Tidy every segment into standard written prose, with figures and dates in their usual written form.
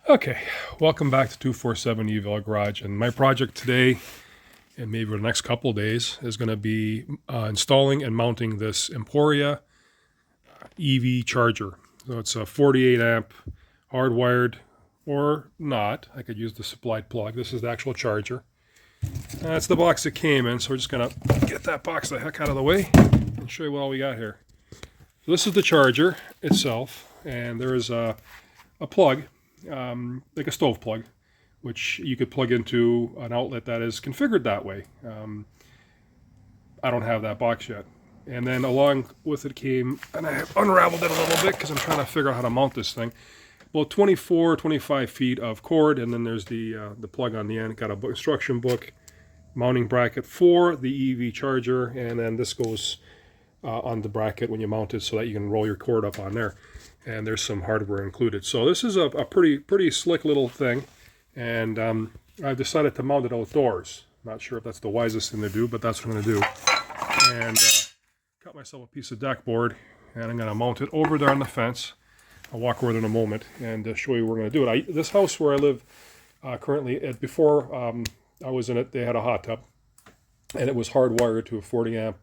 Okay, welcome back to 247 Evil Garage. And my project today, and maybe the next couple of days, is going to be installing and mounting this Emporia EV charger. So it's a 48 amp hardwired or not. I could use the supplied plug. This is the actual charger. That's the box it came in, so we're just going to get that box the heck out of the way and show you what all we got here. So this is the charger itself, and there is a plug. Like a stove plug, which you could plug into an outlet that is configured that way. I don't have that box yet. And then along with it came, and I have unraveled it a little bit because I'm trying to figure out how to mount this thing. About 25 feet of cord, and then there's the plug on the end. Got a instruction book, mounting bracket for the EV charger, and then this goes on the bracket when you mount it so that you can roll your cord up on there. And there's some hardware included. So this is a pretty slick little thing, and I've decided to mount it outdoors. Not sure if that's the wisest thing to do, but that's what I'm going to do. And cut myself a piece of deck board, and I'm going to mount it over there on the fence. I'll walk over there in a moment and show you where we're going to do it. This house where I live currently, before I was in it, they had a hot tub, and it was hardwired to a 40 amp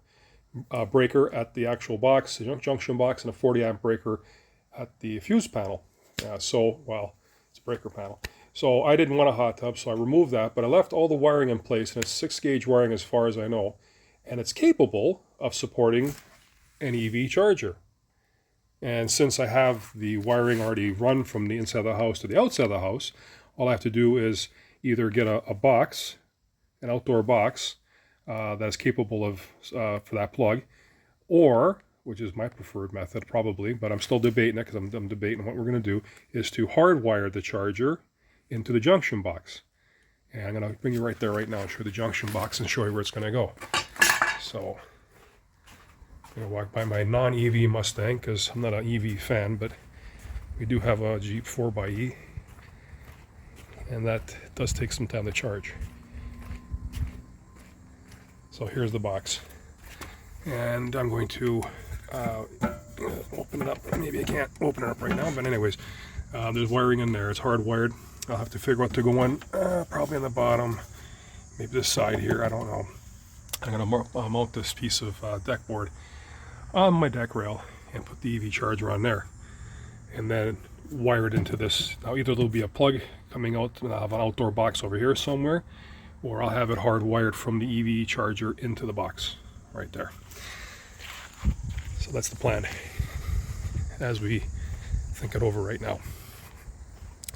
breaker at the actual box, the junction box, and a 40 amp breaker at the fuse panel. It's a breaker panel. So I didn't want a hot tub, so I removed that, but I left all the wiring in place, and it's 6-gauge wiring as far as I know, and it's capable of supporting an EV charger. And since I have the wiring already run from the inside of the house to the outside of the house, all I have to do is either get a box, an outdoor box, that's capable of, for that plug, or, which is my preferred method probably, but I'm still debating it because I'm debating what we're going to do, is to hardwire the charger into the junction box. And I'm going to bring you right there right now and show you the junction box and show you where it's going to go. So I'm going to walk by my non-EV Mustang because I'm not an EV fan, but we do have a Jeep 4xe, and that does take some time to charge. So here's the box, and I'm going to open it up. Maybe I can't open it up right now, but anyways, there's wiring in there. It's hardwired. I'll have to figure out what to go in, probably on the bottom, maybe this side here, I don't know. I'm going to mount this piece of deck board on my deck rail and put the EV charger on there, and then wire it into this. Now either there'll be a plug coming out, and I'll have an outdoor box over here somewhere, or I'll have it hardwired from the EV charger into the box right there. So that's the plan as we think it over right now.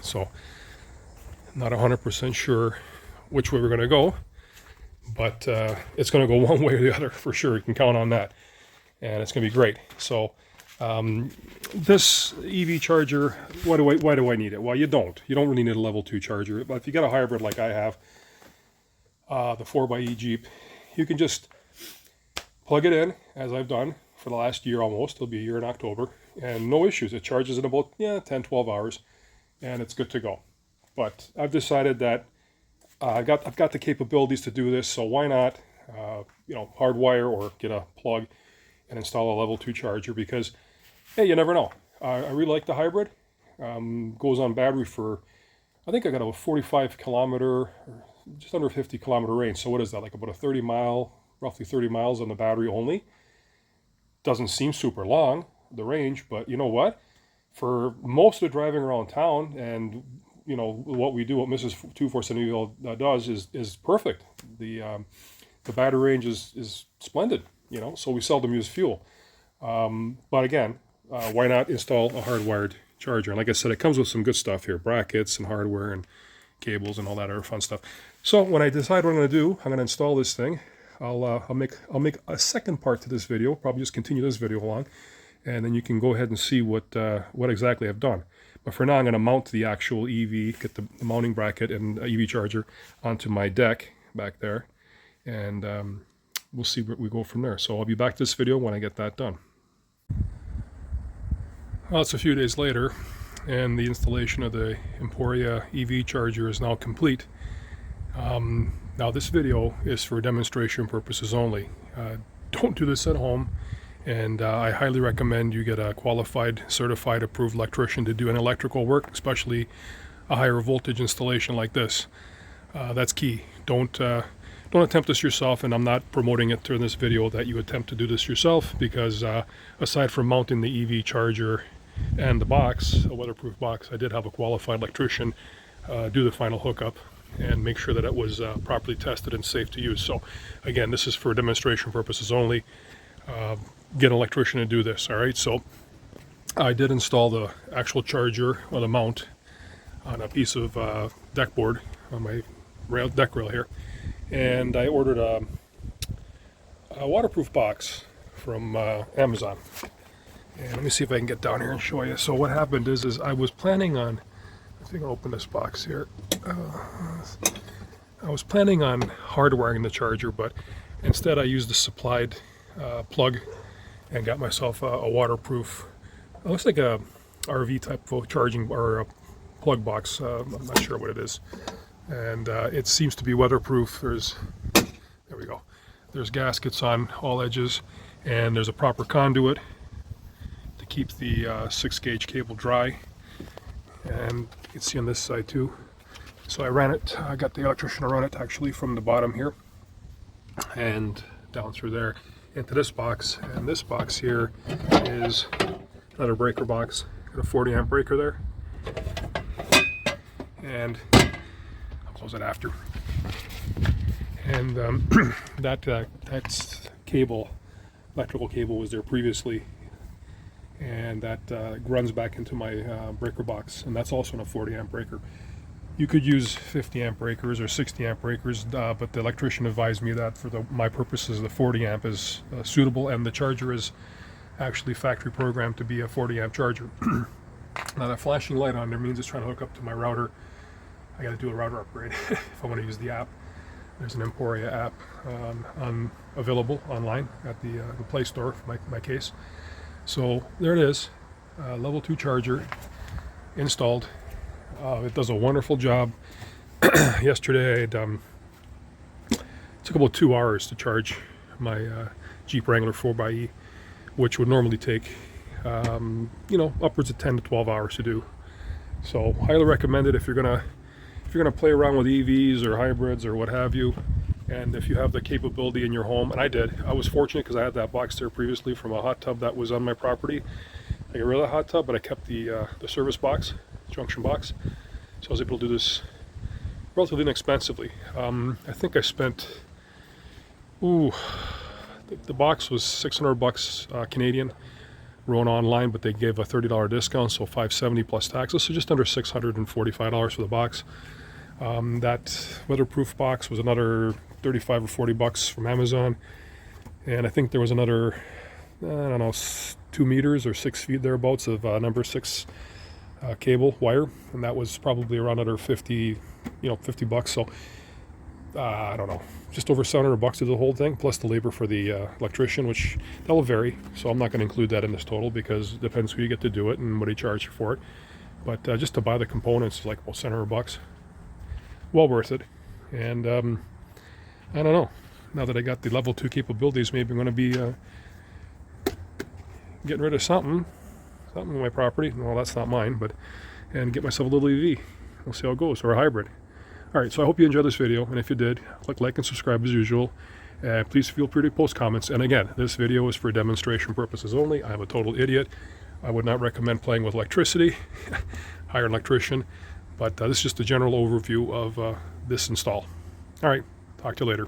So not 100% sure which way we're going to go, but it's going to go one way or the other for sure. You can count on that, and it's going to be great. So this EV charger, why do I need it? Well, you don't really need a level 2 charger, but if you got a hybrid like I have, the 4xe Jeep, you can just plug it in, as I've done for the last year almost. It'll be a year in October, and no issues. It charges in about 10-12 hours, and it's good to go. But I've decided that I've got the capabilities to do this, so why not hardwire or get a plug and install a level 2 charger, because hey, you never know. I really like the hybrid. Goes on battery for, I think I got a 45 kilometer, just under 50 kilometer range. So what is that, like about roughly 30 miles on the battery only? Doesn't seem super long, the range, but you know what? For most of the driving around town, and what we do, what Mrs. 247 does is perfect. The battery range is splendid, so we seldom use fuel. But again, why not install a hardwired charger? And like I said, it comes with some good stuff here, brackets and hardware and cables and all that other fun stuff. So when I decide what I'm going to do, I'm going to install this thing. I'll make a second part to this video, probably just continue this video along, and then you can go ahead and see what exactly I've done. But for now, I'm going to mount the actual EV, get the mounting bracket and EV charger onto my deck back there, and we'll see where we go from there. So I'll be back to this video when I get that done. Well, it's a few days later, and the installation of the Emporia EV charger is now complete. Now this video is for demonstration purposes only. Don't do this at home. And I highly recommend you get a qualified, certified, approved electrician to do an electrical work, especially a higher voltage installation like this. That's key. Don't attempt this yourself, and I'm not promoting it in this video that you attempt to do this yourself, because aside from mounting the EV charger and the box, a weatherproof box, I did have a qualified electrician do the final hookup and make sure that it was properly tested and safe to use. So again, this is for demonstration purposes only. Get an electrician to do this. All right, so I did install the actual charger or the mount on a piece of deck board on my deck rail here, and I ordered a waterproof box from Amazon. And let me see if I can get down here and show you. So what happened is I was planning on, I think I'll open this box here. I was planning on hardwiring the charger, but instead I used the supplied plug and got myself a waterproof, it looks like a RV type of charging or a plug box. I'm not sure what it is. And it seems to be weatherproof. There we go. There's gaskets on all edges, and there's a proper conduit to keep the 6-gauge cable dry. And you can see on this side too. So I ran it, I got the electrician to run it actually from the bottom here and down through there into this box. And this box here is another breaker box. Got a 40 amp breaker there. And I'll close it after. And that's cable, electrical cable was there previously, and that runs back into my breaker box, and that's also in a 40 amp breaker. You could use 50 amp breakers or 60 amp breakers, but the electrician advised me that for my purposes the 40 amp is suitable, and the charger is actually factory programmed to be a 40 amp charger. Now that flashing light on there means it's trying to hook up to my router. I got to do a router upgrade if I want to use the app. There's an Emporia app available online at the Play Store for my case. So there it is, level 2 charger installed. It does a wonderful job. Yesterday it took about 2 hours to charge my Jeep Wrangler 4xe, which would normally take upwards of 10 to 12 hours to do. So highly recommend it if you're gonna play around with EVs or hybrids or what have you, and if you have the capability in your home. And I did. I was fortunate because I had that box there previously from a hot tub that was on my property. I got rid of the hot tub, but I kept the service box, junction box, so I was able to do this relatively inexpensively. I think I spent, the box was $600 Canadian, Rona online, but they gave a $30 discount, so $570 plus taxes, so just under $645 for the box. That weatherproof box was another $35 or $40 from Amazon, and I think there was another, I don't know, 2 meters or 6 feet thereabouts of number 6 cable wire, and that was probably around another $50 So I don't know, just over $700 to the whole thing, plus the labor for the electrician, which that will vary. So I'm not going to include that in this total because it depends who you get to do it and what he charges you for it. But just to buy the components, like about $700. Well worth it. And I don't know, now that I got the level 2 capabilities, maybe I'm going to be getting rid of something in my property. Well, that's not mine, and get myself a little EV. We'll see how it goes, or a hybrid. All right, so I hope you enjoyed this video, and if you did, click like and subscribe as usual. Please feel free to post comments. And again, this video is for demonstration purposes only. I'm a total idiot. I would not recommend playing with electricity. Hire an electrician. But this is just a general overview of this install. All right, talk to you later.